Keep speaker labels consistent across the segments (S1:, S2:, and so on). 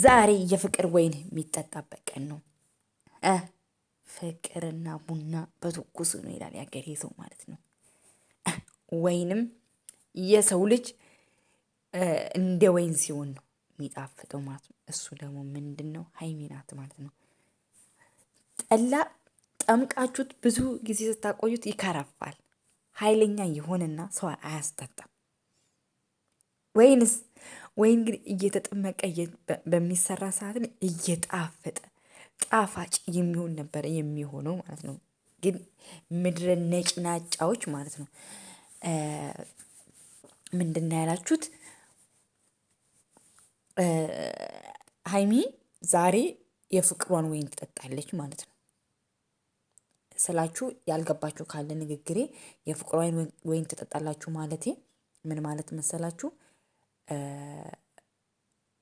S1: ዛሬ የፍቅር ወይን የሚጠጣበት ቀን ነው። ፍቅርና ቡና በትኩሱ ነው ይላል ያገሬ ሰው ማለት ነው። ወይንም የሰው ልጅ እንደ ወይን ሲሆን ነው የሚጣፍጠው ማለት ነው። እሱ ደግሞ ምንድን ነው? ሀይሚ ናት ማለት ነው። ጠላ ጠምቃችሁት ብዙ ጊዜ ስታቆዩት ይከረፋል። ኃይለኛ የሆነና ሰው አያስጠጣም። ወይንስ ወይን ግን እየተጠመቀ በሚሰራ ሰዓት እየጣፈጠ ጣፋጭ የሚሆን ነበር የሚሆነው ማለት ነው። ግን ምድረ ነጭናጫዎች ማለት ነው ምንድን ነው ያላችሁት? ሀይሚ ዛሬ የፍቅሯን ወይን ትጠጣለች ማለት ነው ስላችሁ ያልገባችሁ ካለ ንግግሬ የፍቅሯን ወይን ትጠጣላችሁ ማለቴ ምን ማለት መሰላችሁ?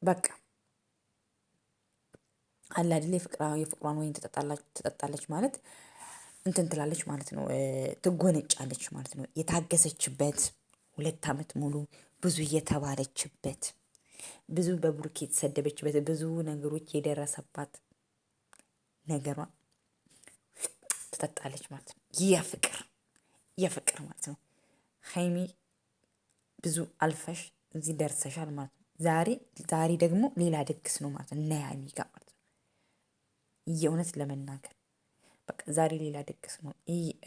S1: በቃ አለ አይደል የፍቅሯን ወይን ትጠጣለች ማለት እንትን ትላለች ማለት ነው። ትጎነጫለች ማለት ነው። የታገሰችበት 2 ዓመት ሙሉ ብዙ እየተባለችበት ብዙ በብሩክ የተሰደበችበት ብዙ ነገሮች የደረሰባት ነገሯን ትጠጣለች ማለት ነው። የፍቅር ማለት ነው። ሀይሚ ብዙ አልፈሽ እዚህ ደርሰሻል ማለት ነው። ዛሬ ደግሞ ሌላ ድግስ ነው ማለት ነው እና ሀይሚ ጋር ማለት ነው። የእውነት ለመናገር በቃ ዛሬ ሌላ ድግስ ነው።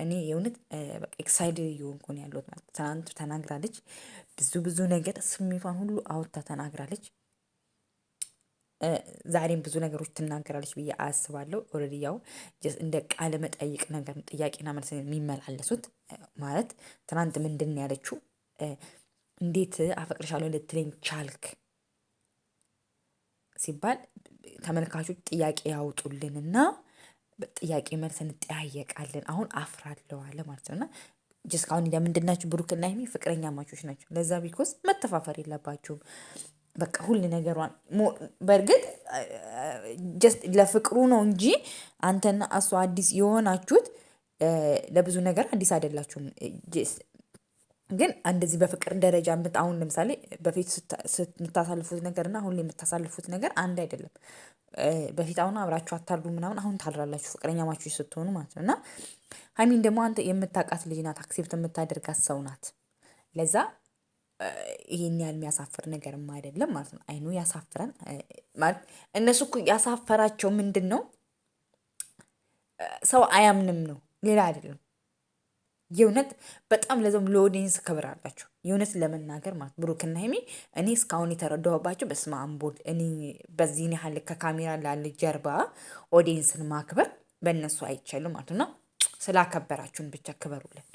S1: እኔ የእውነት በቃ ኤክሳይድ እየሆንኩ ነው ያለሁት ማለት ነው። ትናንት ተናግራለች፣ ብዙ ነገር ስሜቷን ሁሉ አውጥታ ተናግራለች። ዛሬም ብዙ ነገሮች ትናገራለች ብዬ አስባለሁ። ኦልሬዲ ያው እንደ ቃለ መጠይቅ ነገር ጥያቄና መልስ የሚመላለሱት ማለት ትናንት ምንድን ነው ያለችው? እንዴት አፈቅርሻለሁ ልትለኝ ቻልክ ሲባል ተመልካቾች ጥያቄ ያውጡልንና ጥያቄ መልስ እንጠያየቃለን። አሁን አፍራለሁ አለ ማለት ነው። እና እስካሁን ምንድን ናቸው? ብሩክና ሀይሚ ፍቅረኛ ማቾች ናቸው። ለዛ ቢኮስ መተፋፈር የለባቸውም። በቃ ሁሉ ነገሯን በእርግጥ ጀስት ለፍቅሩ ነው እንጂ አንተና እሱ አዲስ የሆናችሁት ለብዙ ነገር አዲስ አይደላችሁም። ግን እንደዚህ በፍቅር ደረጃ አሁን ለምሳሌ በፊት የምታሳልፉት ነገር እና አሁን የምታሳልፉት ነገር አንድ አይደለም። በፊት አሁን አብራችሁ አታሉ ምናምን አሁን ታድራላችሁ ፍቅረኛ ማቾች ስትሆኑ ማለት ነው። እና ሀይሚን ደግሞ አንተ የምታውቃት ልጅ ናት፣ አክሴፕት የምታደርጋት ሰው ናት። ለዛ ይሄን ያህል የሚያሳፍር ነገርም አይደለም ማለት ነው። አይኑ ያሳፍራል ማለት እነሱ እኮ ያሳፈራቸው ምንድን ነው? ሰው አያምንም ነው፣ ሌላ አይደለም። የእውነት በጣም ለዛም ለኦዲየንስ ክብር አላቸው። የእውነት ለመናገር ማለት ብሩክና ሀይሚ እኔ እስካሁን የተረዳሁባቸው በስመ አብ ወልድ እኔ በዚህን ያህል ከካሜራ ላለ ጀርባ ኦዲየንስን ማክበር በእነሱ አይቻልም ማለት ነው። ስላከበራችሁን ብቻ ክበሩልን።